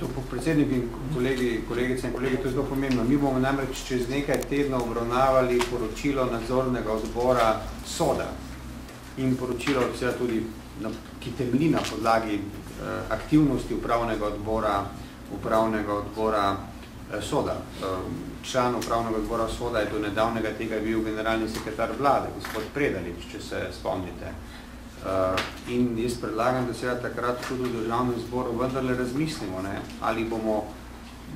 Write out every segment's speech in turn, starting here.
Predsednik in kolegice in kolegi, to je zelo pomembno. Mi bomo namreč čez nekaj tednov obravnavali poročilo nadzornega odbora SODA in poročilo tudi, ki temelji na podlagi aktivnosti upravnega odbora SODA. Član upravnega odbora SODA je do nedavnega tega bil generalni sekretar vlade, gospod Predalič, če se spomnite. In jaz predlagam, da seveda takrat tudi v državnem zboru vendarle razmislimo, ali bomo,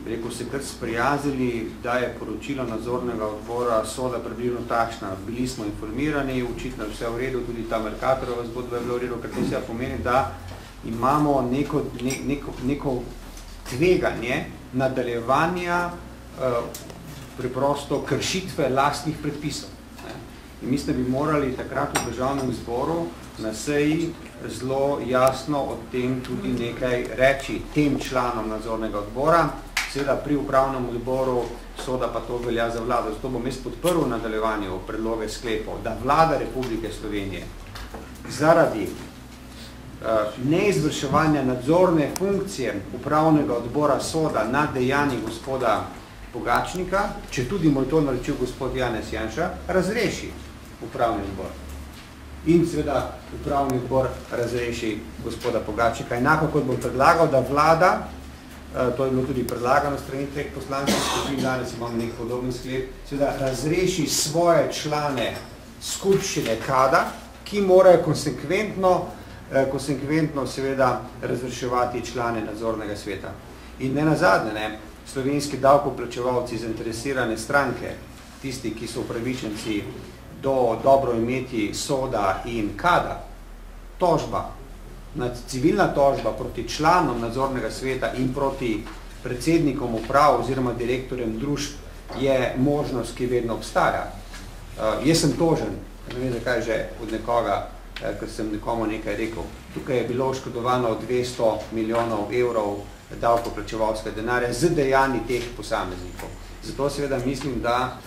rekel se, kar sprijazili, da je poročilo nadzornega odbora SODA približno takšna. Bili smo informirani, očitno vse v redu, tudi ta Mercatorova zgodba je bila v redu, ker to se pomeni, da imamo neko tveganje nadaljevanja preprosto kršitve lastnih predpisov. In mislim, da bi morali takrat v državnem zboru na seji zelo jasno o tem tudi nekaj reči tem članom nadzornega odbora. Seveda pri upravnem odboru SODA pa to velja za vlado. Zato bom jaz podprl v nadaljevanju predloge sklepov, da vlada Republike Slovenije zaradi neizvrševanja nadzorne funkcije upravnega odbora SODA nad dejanji gospoda Pogačnika, če tudi mu je to naročil gospod Janez Janša, razreši upravni odbor. In seveda upravni odbor razreši gospoda Pogačnika. Enako kot bom predlagal, da vlada, to je bilo tudi predlagano strani treh poslanskih skupin, danes imamo nek podoben sklep, seveda razreši svoje člane skupščine KAD-a, ki morajo konsekventno seveda razreševati člane nadzornega sveta. In ne nazadnje, slovenski davkoplačevalci, zainteresirane stranke, tisti, ki so upravičenci do dobro imeti SODA in KAD-a, tožba, civilna tožba proti članom nadzornega sveta in proti predsednikom uprav oziroma direktorjem družb je možnost, ki vedno obstaja. Jaz sem tožen, ne vem zakaj že od nekoga, ker sem nekomu nekaj rekel. Tukaj je bilo oškodovano 200 milijonov evrov davkoplačevalskega denarja z dejanji teh posameznikov. Zato seveda mislim, da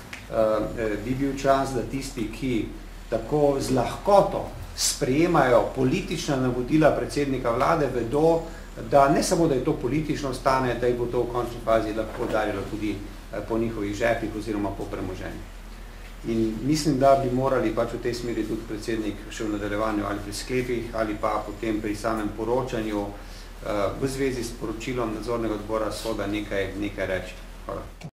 bi bil čas, da tisti, ki tako z lahkoto sprejemajo politična navodila predsednika vlade, vedo, da ne samo, da je to politično stane, da jih bo to v končni fazi lahko udarilo tudi po njihovih žepih oziroma po premoženju. In mislim, da bi morali pač v tej smeri tudi predsednik še v nadaljevanju ali pri sklepih ali pa potem pri samem poročanju v zvezi s poročilom nadzornega odbora SODA nekaj reči. Hvala.